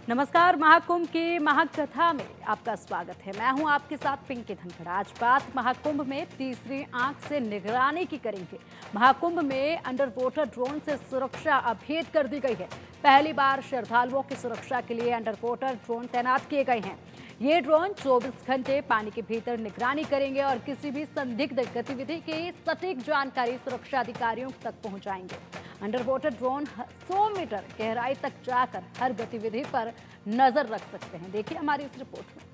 नमस्कार। महाकुंभ की महाकथा में आपका स्वागत है। मैं हूं आपके साथ पिंकी धनखड़। आज बात महाकुंभ में तीसरी आंख से निगरानी की करेंगे। महाकुंभ में अंडर वाटर ड्रोन से सुरक्षा अभेद कर दी गई है। पहली बार श्रद्धालुओं की सुरक्षा के लिए अंडर वाटर ड्रोन तैनात किए गए हैं। ये ड्रोन 24 घंटे पानी के भीतर निगरानी करेंगे और किसी भी संदिग्ध गतिविधि की सटीक जानकारी सुरक्षा अधिकारियों तक पहुंचाएंगे। अंडर वाटर ड्रोन 100 मीटर गहराई तक जाकर हर गतिविधि पर नजर रख सकते हैं। देखिए हमारी इस रिपोर्ट में।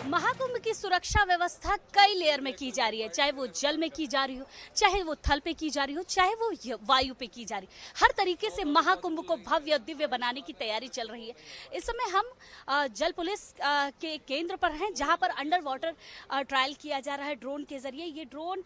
महाकुंभ की सुरक्षा व्यवस्था कई लेयर में की जा रही है, चाहे वो जल में की जा रही हो, चाहे वो थल पे की जा रही हो, चाहे वो वायु पे की जा रही। हर तरीके से महाकुंभ को भव्य दिव्य बनाने की तैयारी चल रही है। इस समय हम जल पुलिस के केंद्र पर हैं, जहां पर अंडर वाटर ट्रायल किया जा रहा है ड्रोन के जरिए। ये ड्रोन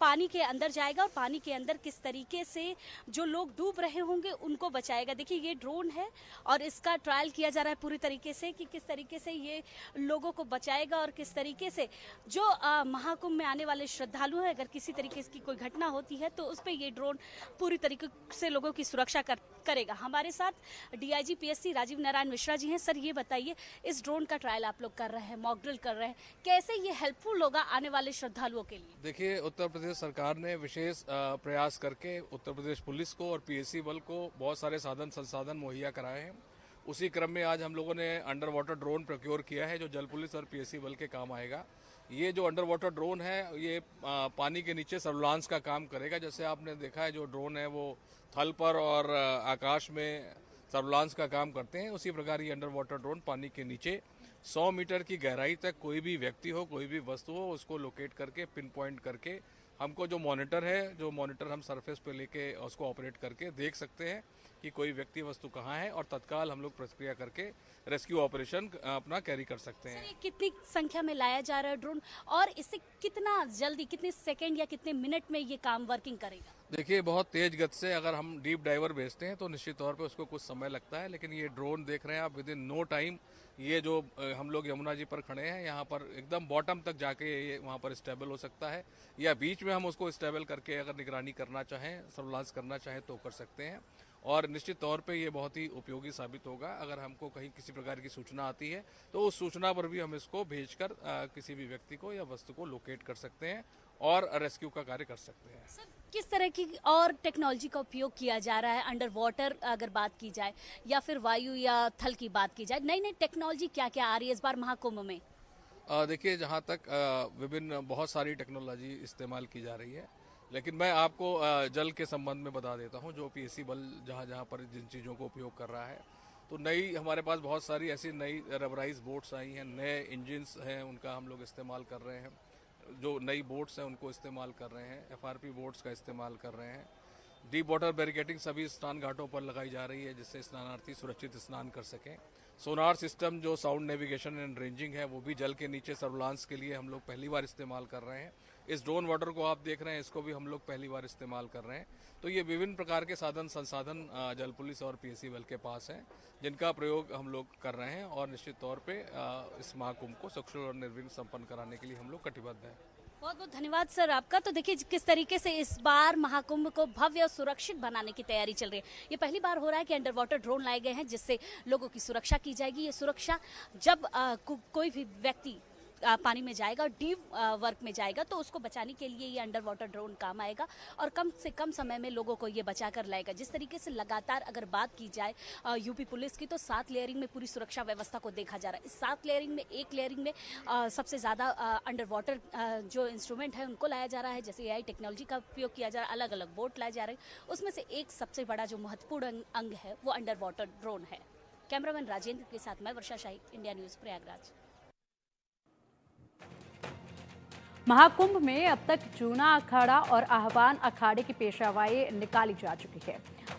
पानी के अंदर जाएगा और पानी के अंदर किस तरीके से जो लोग डूब रहे होंगे उनको बचाएगा। देखिए ये ड्रोन है और इसका ट्रायल किया जा रहा है पूरी तरीके से कि किस तरीके से ये लोगों को बचाएगा और किस तरीके से जो महाकुंभ में आने वाले श्रद्धालु हैं, अगर किसी तरीके की कोई घटना होती है तो उस पे ये ड्रोन पूरी तरीके से लोगों की सुरक्षा करेगा। हमारे साथ डीआईजी पीएससी राजीव नारायण मिश्रा जी हैं। सर ये बताइए, इस ड्रोन का ट्रायल आप लोग कर रहे हैं, मॉक ड्रिल कर रहे हैं, कैसे ये हेल्पफुल होगा आने वाले श्रद्धालुओं के लिए? देखिए, उत्तर प्रदेश सरकार ने विशेष प्रयास करके उत्तर प्रदेश पुलिस को और पीएससी बल को बहुत सारे साधन संसाधन मुहैया कराए हैं। उसी क्रम में आज हम लोगों ने अंडर वाटर ड्रोन प्रोक्योर किया है जो जल पुलिस और पीएससी बल के काम आएगा। ये जो अंडर वाटर ड्रोन है ये पानी के नीचे सर्विलांस का काम करेगा। जैसे आपने देखा है जो ड्रोन है वो थल पर और आकाश में सर्विलांस का काम करते हैं, उसी प्रकार ये अंडर वाटर ड्रोन पानी के नीचे 100 मीटर की गहराई तक कोई भी व्यक्ति हो, कोई भी वस्तु हो, उसको लोकेट करके पिन पॉइंट करके हमको जो मॉनिटर हम सरफेस पे लेके उसको ऑपरेट करके देख सकते हैं कि कोई व्यक्ति वस्तु कहाँ है और तत्काल हम लोग प्रक्रिया करके रेस्क्यू ऑपरेशन अपना कैरी कर सकते हैं। सर, कितनी संख्या में लाया जा रहा है ड्रोन और इससे कितना जल्दी, कितने सेकंड या कितने मिनट में ये काम वर्किंग करेगा? देखिए, बहुत तेज गति से अगर हम डीप डाइवर भेजते हैं तो निश्चित तौर पे उसको कुछ समय लगता है, लेकिन ये ड्रोन देख रहे हैं आप, विद इन नो टाइम ये जो हम लोग यमुना जी पर खड़े हैं यहाँ पर एकदम बॉटम तक जाके ये वहाँ पर स्टेबल हो सकता है, या बीच में हम उसको स्टेबल करके अगर निगरानी करना चाहें, सर्विलांस करना चाहें तो कर सकते हैं। और निश्चित तौर पे ये बहुत ही उपयोगी साबित होगा। अगर हमको कहीं किसी प्रकार की सूचना आती है तो उस सूचना पर भी हम इसको भेजकर किसी भी व्यक्ति को या वस्तु को लोकेट कर सकते हैं और रेस्क्यू का कार्य कर सकते हैं। सर, किस तरह की और टेक्नोलॉजी का उपयोग किया जा रहा है अंडर वाटर अगर बात की जाए, या फिर वायु या थल की बात की जाए, नई नई टेक्नोलॉजी क्या क्या आ रही है इस बार महाकुंभ में? देखिए, जहाँ तक विभिन्न बहुत सारी टेक्नोलॉजी इस्तेमाल की जा रही है, लेकिन मैं आपको जल के संबंध में बता देता हूँ जो पीएससी बल जहाँ जहाँ पर जिन चीज़ों को उपयोग कर रहा है। तो नई हमारे पास बहुत सारी ऐसी नई रबराइज बोट्स आई हैं, नए इंजन्स हैं, उनका हम लोग इस्तेमाल कर रहे हैं। जो नई बोट्स हैं उनको इस्तेमाल कर रहे हैं, एफआरपी बोट्स का इस्तेमाल कर रहे हैं। डीप वाटर बैरिकेडिंग सभी स्नान घाटों पर लगाई जा रही है जिससे स्नानार्थी सुरक्षित स्नान कर सकें। सोनार सिस्टम जो साउंड नेविगेशन एंड रेंजिंग है वो भी जल के नीचे सर्विलांस के लिए हम लोग पहली बार इस्तेमाल कर रहे हैं। इस ड्रोन वाटर को आप देख रहे हैं, इसको भी हम लोग पहली बार इस्तेमाल कर रहे हैं। तो ये विभिन्न प्रकार के साधन संसाधन जल पुलिस और पीएससी बल के पास हैं जिनका प्रयोग हम लोग कर रहे हैं और निश्चित तौर पे इस महाकुंभ को सकुशल और निर्विघ्न संपन्न कराने के लिए हम लोग कटिबद्ध हैं। बहुत बहुत धन्यवाद सर आपका। तो देखिए किस तरीके से इस बार महाकुंभ को भव्य और सुरक्षित बनाने की तैयारी चल रही है। ये पहली बार हो रहा है कि अंडर वाटर ड्रोन लाए गए हैं जिससे लोगों की सुरक्षा की जाएगी। ये सुरक्षा जब कोई भी व्यक्ति पानी में जाएगा और डीप वर्क में जाएगा तो उसको बचाने के लिए ये अंडर वाटर ड्रोन काम आएगा और कम से कम समय में लोगों को ये बचा कर लाएगा। जिस तरीके से लगातार अगर बात की जाए यूपी पुलिस की तो 7 लेयरिंग में पूरी सुरक्षा व्यवस्था को देखा जा रहा है। इस 7 लेयरिंग में एक लेयरिंग में सबसे ज़्यादा अंडर वाटर जो इंस्ट्रूमेंट है उनको लाया जा रहा है, जैसे AI टेक्नोलॉजी का उपयोग किया जा रहा है, अलग अलग बोट लाए जा रहे हैं। उसमें से एक सबसे बड़ा जो महत्वपूर्ण अंग है वो अंडर वाटर ड्रोन है। कैमरामैन राजेंद्र के साथ मैं वर्षा शाही, इंडिया न्यूज़, प्रयागराज। महाकुंभ में अब तक जूना अखाड़ा और आह्वान अखाड़े की पेशवाई निकाली जा चुकी है।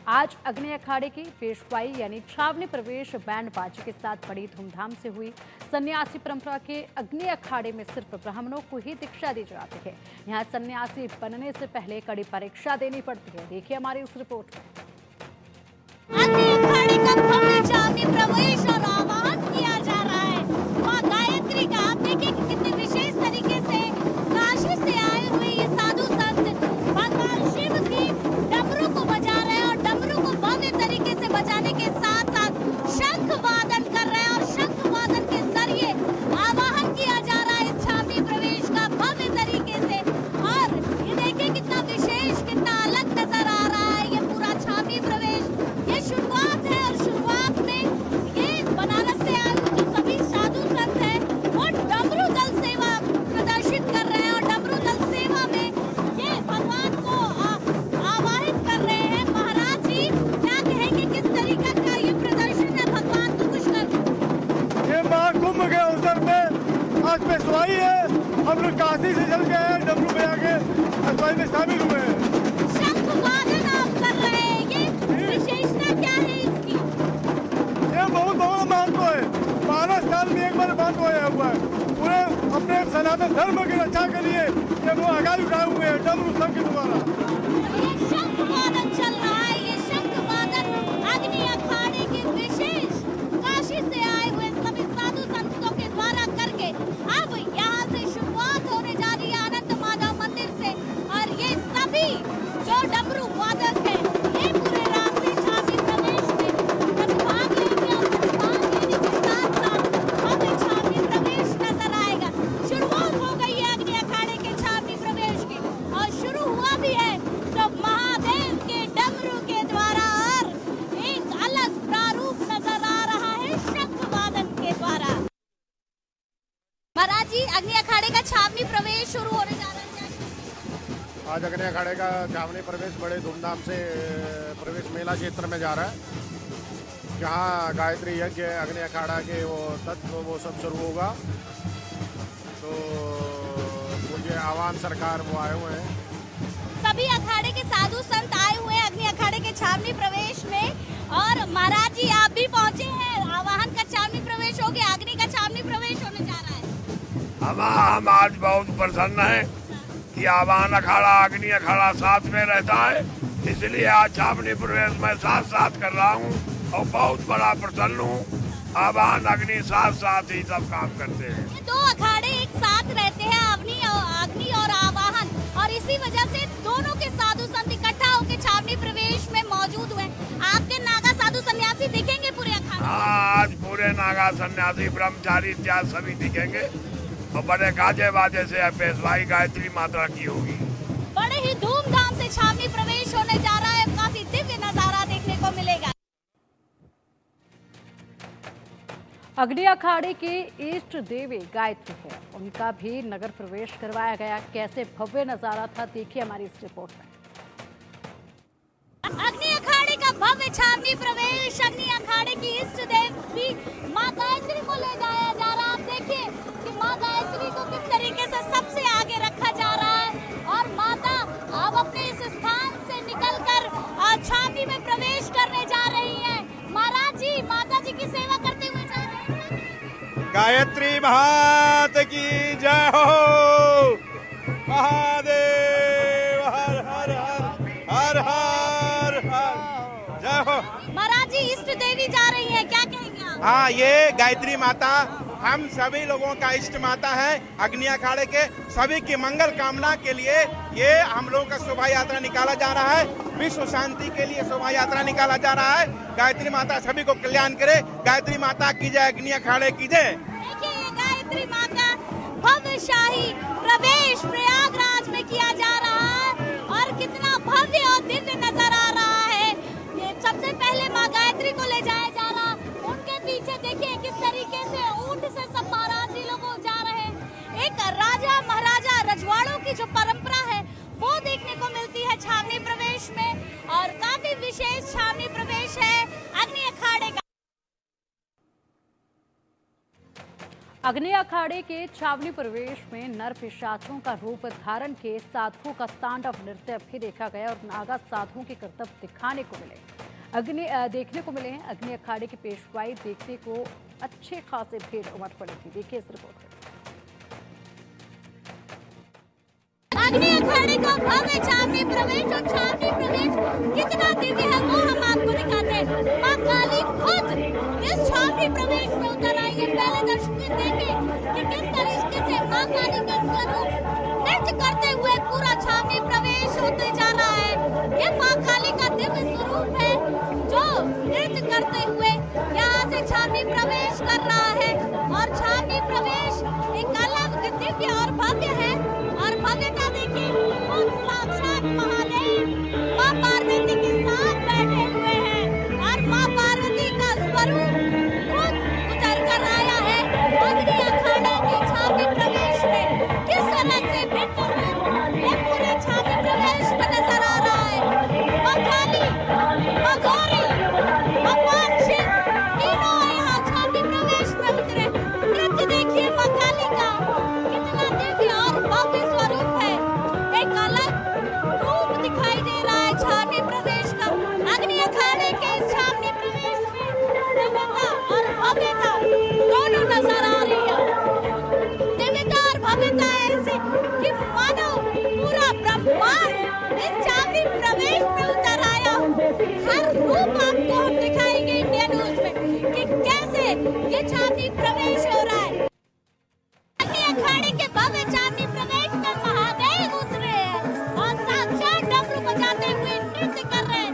आज अग्नि अखाड़े की पेशवाई यानी छावनी प्रवेश बैंड बाजे के साथ बड़ी धूमधाम से हुई। सन्यासी परंपरा के अग्नि अखाड़े में सिर्फ ब्राह्मणों को ही दीक्षा दी जाती है। यहाँ सन्यासी बनने से पहले कड़ी परीक्षा देनी पड़ती है। देखिए हमारी इस रिपोर्ट में। अग्नि अखाड़े का भव्य छावनी प्रवेश और आह्वान किया जा रहा है। मां गायत्री का आप देखिए कि कितने विशेष तरीके से काशी से आए हुए ये साधु संत भगवान शिव की डमरू को बजा रहे हैं और डमरू को भव्य तरीके से बजाने के साथ शांत होया हुआ है। पूरे अपने सनातन धर्म की रक्षा के लिए ये वो आगाज उठाए हुए हैं डमरू संघ के द्वारा। ये शंख वादन चल रहा है, ये शंख वादन अग्नि अखाड़े के विशेष काशी से आए हुए सभी साधु संतों के द्वारा करके अब यहाँ से शुरुआत होने जा रही है अनंत माधव मंदिर से। और ये सभी जो डमरू वादक है ये पूरे रास्ते छावनी प्रवेश में प्रतिभाग लेंगे और प्रतिभाग लेने के साथ साथ हमें छावनी प्रवेश नजर आएगा। शुरुआत हो गई है अग्नि अखाड़े के छावनी प्रवेश की और शुरू हुआ भी है तो महादेव के डमरू के द्वारा और एक अलग प्रारूप नजर आ रहा है शंख वादन के द्वारा। महाराज जी, अग्नि अखाड़े का छावनी प्रवेश शुरू होने जा रहा है। आज अग्नि अखाड़े का छावनी प्रवेश बड़े धूमधाम से प्रवेश मेला क्षेत्र में जा रहा है, जहाँ गायत्री यज्ञ अग्नि अखाड़ा के वो तत्व वो सब शुरू होगा। तो मुझे आह्वान सरकार वो आए हुए हैं, सभी अखाड़े के साधु संत आए हुए हैं अग्नि अखाड़े के छावनी प्रवेश में। और महाराज जी आप भी पहुंचे हैं, आवाहन का छावनी प्रवेश हो गया, अग्नि का छावनी प्रवेश होने जा रहा है। हम आज बहुत प्रसन्न हैं कि आवाहन अखाड़ा अग्नि अखाड़ा साथ में रहता है, इसलिए आज छावनी प्रवेश मैं साथ साथ कर रहा हूँ और बहुत बड़ा प्रसन्न हूँ। आवाहन अग्नि साथ साथ ही सब काम करते हैं। ये दो अखाड़े एक साथ रहते हैं, अग्नि और आवाहन, और इसी वजह से दोनों के साधु संत इकट्ठा होकर छावनी प्रवेश में मौजूद हुए। आपके नागा साधु सन्यासी दिखेंगे पूरे अखाड़े? हाँ, आज पूरे नागा सन्यासी ब्रह्मचारी इत्यादि सभी दिखेंगे और बड़े गाजे बाजे से पेशवाई गायत्री माता की होगी। बड़े ही धूमधाम से छावनी प्रवेश होने जा रहा है, काफी दिव्य नजारा देखने को मिलेगा। अग्नि अखाड़े के इष्ट देवी गायत्री है, उनका भी नगर प्रवेश करवाया गया। कैसे भव्य नजारा था, देखिए हमारी इस रिपोर्ट में। अग्नि अखाड़े का भव्य छावनी प्रवेश, अग्नि अखाड़े की इष्ट देवी माँ गायत्री को ले जाया जा रहा है। आप देखिए कि माँ गायत्री को किस तरीके से सबसे आगे रखा जा रहा है और माता अब अपने इस स्थान से निकलकर छावनी में प्रवेश करने जा रही हैं। महाराज जी माता जी की सेवा करते हुए जा रहे हैं। गायत्री माता की जय हो। महादेव हर हर हर हर हर हर जय हो। महाराज जी इष्ट देवी जा रही हैं, क्या कहेंगे आप? हाँ, ये गायत्री माता हम सभी लोगों का इष्ट माता है। अग्नि अखाड़े के सभी की मंगल कामना के लिए ये हम लोगों का शोभा यात्रा निकाला जा रहा है। विश्व शांति के लिए शोभा यात्रा निकाला जा रहा है। गायत्री माता सभी को कल्याण करे। गायत्री माता की जय, अग्नि अखाड़े की जय। देखिए ये गायत्री माँ का भव्य शाही प्रवेश प्रयागराज में किया जा रहा है और कितना भव्य और दिव्य नजर आ रहा है। ये सबसे पहले माँ गायत्री को ले जाया जा रहा, उनके पीछे देखिए किस तरीके से ऊंट से सब महाराज लोग जा रहे हैं। एक राजा महाराजा रजवाड़ों की जो परंपरा है वो देखने को मिलती है छावनी प्रवेश में और काफी विशेष छावनी प्रवेश है अग्नि अखाड़े का। अग्नि अखाड़े के छावनी प्रवेश में नर पिशाचों का रूप धारण के साधुओं का तांडव नृत्य भी देखा गया और नागा साधुओं के करतब दिखाने को देखने को मिले हैं। अग्नि अखाड़े की पेशवाई देखने को अच्छे खासे भीड़ उमड़ पड़ी थी। देखिए इस रिपोर्ट में। अग्नि अखाड़े का भव्य छावनी प्रवेश और छावनी प्रवेश कितना दिव्य है वो हम आपको दिखाते हैं। माँ काली खुद इस छावनी प्रवेश में उतर आई है। पहले दर्शक देखें कि किस तरीके से माँ काली का स्वरूप नृत्य करते हुए पूरा छावनी प्रवेश होते जा रहा है। ये माँ काली का दिव्य स्वरूप है जो नृत्य करते हुए यहाँ से छावनी प्रवेश कर रहा है और छावनी प्रवेश एक अलग दिव्य और भव्य है। और भव्यता देखिए, साक्षात महादेव माँ पार्वती के साथ बैठे हुए हैं और माँ पार्वती का स्वरूप खुद उतर कर आया है अग्नि अखाड़ा के छावनी प्रवेश में। किस तरह से भिन्न रूप ये पूरे छावनी प्रवेश में नजर आ रहा है। माँ काली, माँ गौरी, भगवान शिव तीनों यहाँ छावनी प्रवेश में उतरे। नृत्य देखिए माँ काली का कितना दिव्य और छावनी प्रवेश हो रहा है। अग्नि अखाड़े के भव्य छावनी प्रवेश में महादेव उतरे हैं और साक्षात डमरू बजाते हुए नृत्य कर रहे हैं।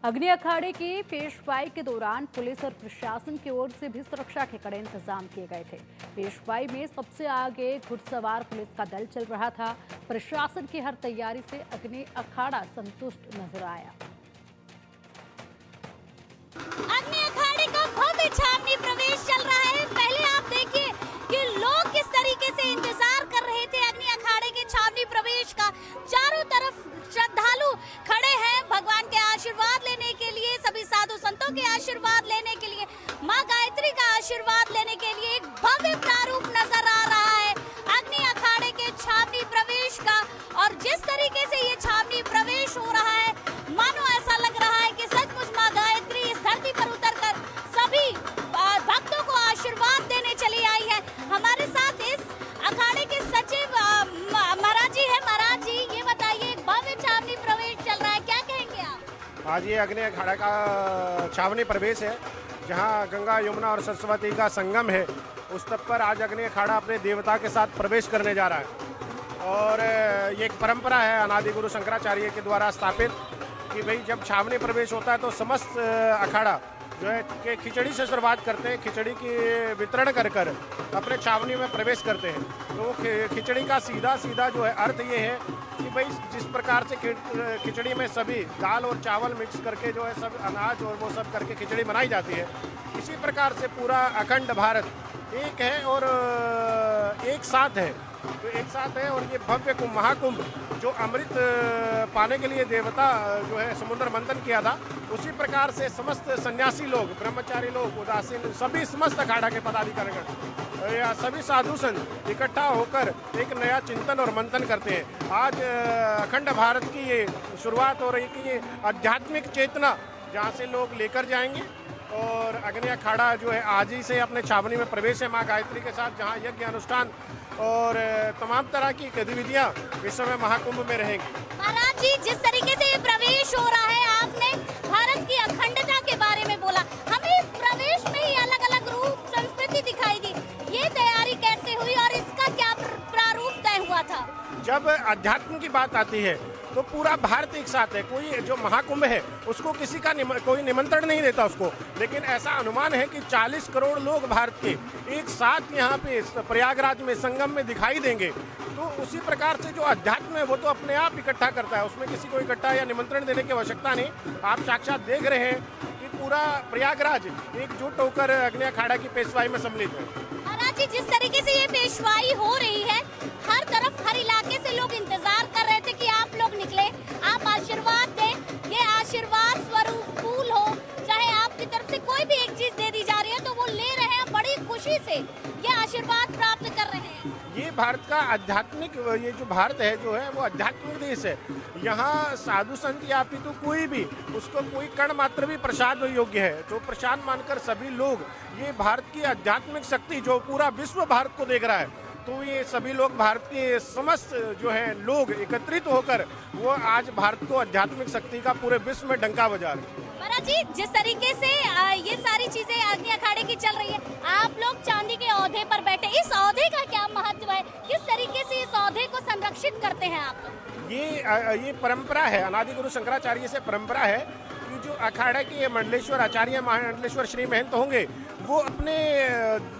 अग्नि अखाड़े की पेशवाई के दौरान पुलिस और प्रशासन की ओर से भी सुरक्षा के कड़े इंतजाम किए गए थे। पेशवाई में सबसे आगे घुड़सवार पुलिस का दल चल रहा था। प्रशासन की हर तैयारी से अग्नि अखाड़ा संतुष्ट नजर आया। अग्नि अखाड़े का भव्य छावनी प्रवेश चल रहा है। पहले आप देखिए कि लोग किस तरीके से इंतजार कर रहे थे अग्नि अखाड़े के छावनी प्रवेश का। चारों तरफ श्रद्धालु खड़े हैं भगवान के आशीर्वाद लेने के लिए, सभी साधु संतों के आशीर्वाद लेने के लिए, माँ गायत्री का आशीर्वाद लेने के लिए। एक भव्य प्रारूप नजर आ रहा है अग्नि अखाड़े के छावनी प्रवेश का। और जिस तरीके से ये छावनी प्रवेश हो रहा है, मानो ऐसा लग रहा है कि सचमुच माँ गायत्री इस धरती पर उतरकर सभी भक्तों को आशीर्वाद देने चली आई है। हमारे साथ इस अखाड़े के सचिव महाराज जी है। महाराज जी, ये बताइए, एक भव्य छावनी प्रवेश चल रहा है, क्या कहेंगे आप? आज ये अग्नि अखाड़ा का छावनी प्रवेश है, जहाँ गंगा यमुना और सरस्वती का संगम है। उस तट पर आज अग्नि अखाड़ा अपने देवता के साथ प्रवेश करने जा रहा है। और ये एक परंपरा है अनादि गुरु शंकराचार्य के द्वारा स्थापित कि भाई जब छावनी प्रवेश होता है तो समस्त अखाड़ा जो है कि खिचड़ी से शुरुआत करते हैं, खिचड़ी की वितरण कर कर अपने छावनी में प्रवेश करते हैं। तो खिचड़ी का सीधा सीधा जो है अर्थ ये है कि भाई जिस प्रकार से खिचड़ी में सभी दाल और चावल मिक्स करके जो है सब अनाज और वो सब करके खिचड़ी बनाई जाती है, इसी प्रकार से पूरा अखंड भारत एक है और एक साथ है। तो एक साथ है और ये भव्य कुंभ महाकुंभ जो अमृत पाने के लिए देवता जो है समुद्र मंथन किया था, उसी प्रकार से समस्त सन्यासी लोग, ब्रह्मचारी लोग, उदासीन सभी समस्त अखाड़ा के पदाधिकारी या सभी साधु संत इकट्ठा होकर एक नया चिंतन और मंथन करते हैं। आज अखंड भारत की ये शुरुआत हो रही कि ये आध्यात्मिक चेतना जहाँ से लोग लेकर जाएंगे। और अग्नि अखाड़ा जो है आज ही से अपने छावनी में प्रवेश है माँ गायत्री के साथ, जहाँ यज्ञ अनुष्ठान और तमाम तरह की गतिविधियाँ इस समय महाकुंभ में रहेंगी। महाराज जी, जिस तरीके से ये प्रवेश हो रहा है, आपने भारत की अखंडता के बारे में बोला, हमें इस प्रवेश में ही अलग अलग रूप संस्कृति दिखाई दी। ये तैयारी कैसे हुई और इसका क्या प्रारूप तय हुआ था? जब अध्यात्म की बात आती है तो पूरा भारत एक साथ है। कोई जो महाकुंभ है उसको किसी का कोई निमंत्रण नहीं देता उसको, लेकिन ऐसा अनुमान है कि 40 करोड़ लोग भारत के एक साथ यहाँ पे प्रयागराज में संगम में दिखाई देंगे। तो उसी प्रकार से जो अध्यात्म है वो तो अपने आप इकट्ठा करता है, उसमें किसी को इकट्ठा या निमंत्रण देने की आवश्यकता नहीं। आप साक्षात देख रहे हैं कि पूरा प्रयागराज एकजुट होकर अग्नि अखाड़ा की पेशवाई में सम्मिलित है। महाराज जी, जिस तरीके से ये पेशवाई हो रही है, हर तरफ हर इलाके से लोग इंतजार कर रहे थे कि आप लोग निकले, आप आशीर्वाद दें। ये आशीर्वाद स्वरूप फूल हो, चाहे आपकी तरफ से कोई भी एक चीज दे दी जा रही है तो वो ले रहे हैं बड़ी खुशी से, ये आशीर्वाद प्राप्त कर रहे हैं। ये भारत का आध्यात्मिक, ये जो भारत है जो है वो आध्यात्मिक देश है। यहाँ साधु संत या अपितु कोई भी, उसको कोई कण मात्र भी प्रसाद योग्य है। तो प्रसाद मानकर सभी लोग, ये भारत की आध्यात्मिक शक्ति जो पूरा विश्व भारत को देख रहा है, तो ये सभी लोग भारत के समस्त जो है लोग एकत्रित होकर वो आज भारत को आध्यात्मिक शक्ति का पूरे विश्व में डंका बजा रहे हैं। महाराज जी, जिस तरीके से ये सारी चीजें अग्नि अखाड़े की चल रही है, आप लोग चांदी के औहदे पर बैठे, इस औहदे का क्या महत्व है? किस तरीके से इस औहदे को संरक्षित करते हैं आप लोग? ये परंपरा है, अनादि गुरु शंकराचार्य से परंपरा है कि जो अखाड़ा के मंडलेश्वर आचार्य महामंडलेश्वर श्री महंत होंगे, वो अपने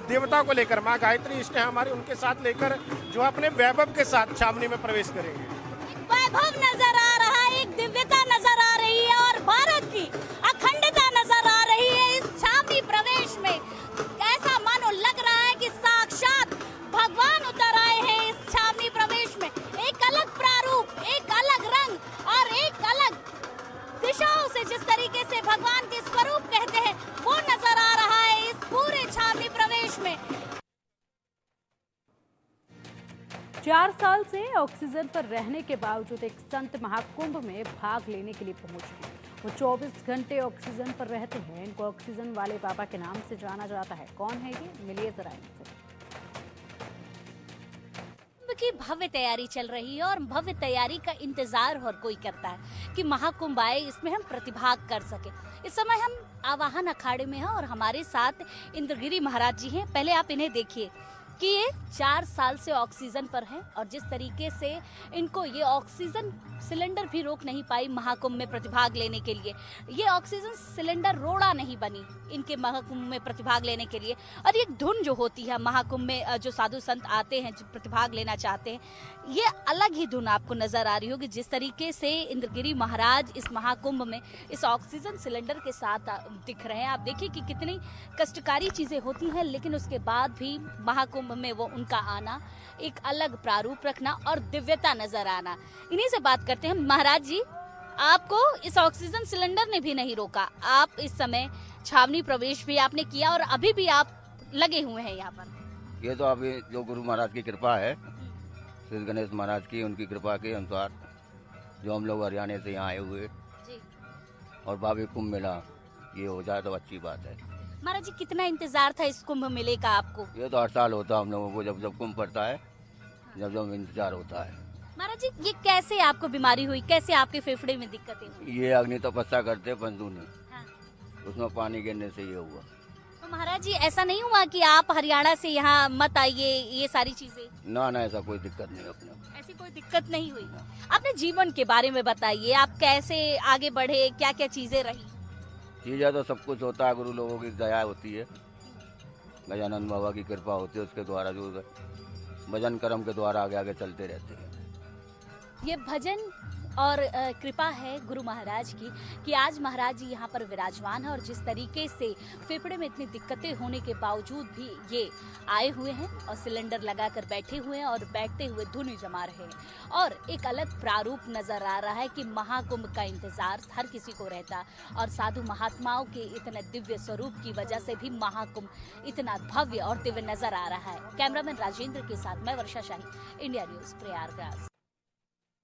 देवता को लेकर, माँ गायत्री इष्ट है हमारे, उनके साथ लेकर जो अपने वैभव के साथ छावनी में प्रवेश करेंगे। वैभव नजर आ रहा है, एक दिव्यता नजर आ रही है और भारत की अखंडता नजर आ रही है इस छावनी प्रवेश में। ऐसा मानो लग रहा है कि साक्षात भगवान उतर आए हैं इस छावनी प्रवेश में। एक अलग प्रारूप, एक अलग रंग और एक अलग दिशाओं से जिस तरीके से भगवान के स्वरूप कहते हैं, वो नजर आ रहा है इस पूरे छावनी प्रवेश में। 4 साल से ऑक्सीजन पर रहने के बावजूद एक संत महाकुंभ में भाग लेने के लिए पहुंचे हैं। वो 24 घंटे ऑक्सीजन पर रहते हैं। इनको ऑक्सीजन वाले बाबा के नाम से जाना जाता है। कौन है ये, मिलिए जरा इनसे। कुंभ की भव्य तैयारी चल रही है और भव्य तैयारी का इंतजार हर कोई करता है कि महाकुंभ आए, इसमें हम प्रतिभाग कर सके। इस समय हम आवाहन अखाड़े में हैं और हमारे साथ इंद्रगिरी महाराज जी हैं। पहले आप इन्हें देखिए कि ये 4 साल से ऑक्सीजन पर हैं और जिस तरीके से इनको ये ऑक्सीजन सिलेंडर भी रोक नहीं पाई महाकुंभ में प्रतिभाग लेने के लिए। ये ऑक्सीजन सिलेंडर रोड़ा नहीं बनी इनके महाकुंभ में प्रतिभाग लेने के लिए। और ये धुन जो होती है महाकुंभ में, जो साधु संत आते हैं, जो प्रतिभाग लेना चाहते हैं, ये अलग ही धुन आपको नजर आ रही होगी। जिस तरीके से इंद्रगिरी महाराज इस महाकुंभ में इस ऑक्सीजन सिलेंडर के साथ दिख रहे हैं। आप देखिए कि कितनी कष्टकारी चीजें होती हैं, लेकिन उसके बाद भी महाकुंभ में वो उनका आना, एक अलग प्रारूप रखना और दिव्यता नजर आना। इन्हीं से बात करते हैं। महाराज जी, आपको इस ऑक्सीजन सिलेंडर ने भी नहीं रोका। आप इस समय छावनी प्रवेश भी आपने किया और अभी भी आप लगे हुए हैं यहाँ पर। ये तो अभी जो गुरु महाराज की कृपा है, श्री गणेश महाराज की, उनकी कृपा के अनुसार जो हम लोग हरियाणा से यहाँ आए हुए जी। और भव्य कुंभ मेला ये हो जाए तो अच्छी बात है। महाराज जी, कितना इंतजार था इस कुंभ मेले का आपको? ये तो हर साल होता है हम लोगों को, जब जब कुंभ पड़ता है, जब जब इंतजार होता है। महाराज जी, ये कैसे आपको बीमारी हुई, कैसे आपके फेफड़े में दिक्कतें हुई? ये अग्नि तपस्या करते पंचूनी, हाँ। उसमें पानी गिरने से ये हुआ। तो महाराज जी, ऐसा नहीं हुआ कि आप हरियाणा से यहाँ मत आइए, ये सारी चीजें? ना ऐसा कोई दिक्कत नहीं अपने को। ऐसी कोई दिक्कत नहीं हुई? अपने जीवन के बारे में बताइए, आप कैसे आगे बढ़े, क्या क्या चीजें रही? चीजें तो सब कुछ होता है, गुरु लोगों की दया होती है, गजानंद बाबा की कृपा होती है, उसके द्वारा जो भजन कर्म के द्वारा आगे आगे चलते रहते हैं। ये भजन और कृपा है गुरु महाराज की कि आज महाराज जी यहाँ पर विराजमान है और जिस तरीके से फेफड़े में इतनी दिक्कतें होने के बावजूद भी ये आए हुए हैं और सिलेंडर लगाकर बैठे हुए हैं और बैठते हुए धुन जमा रहे हैं। और एक अलग प्रारूप नजर आ रहा है कि महाकुंभ का इंतजार हर किसी को रहता और साधु महात्माओं के इतने दिव्य स्वरूप की वजह से भी महाकुंभ इतना भव्य और दिव्य नजर आ रहा है। कैमरामैन राजेंद्र के साथ मैं वर्षा शाही, इंडिया न्यूज, प्रयागराज।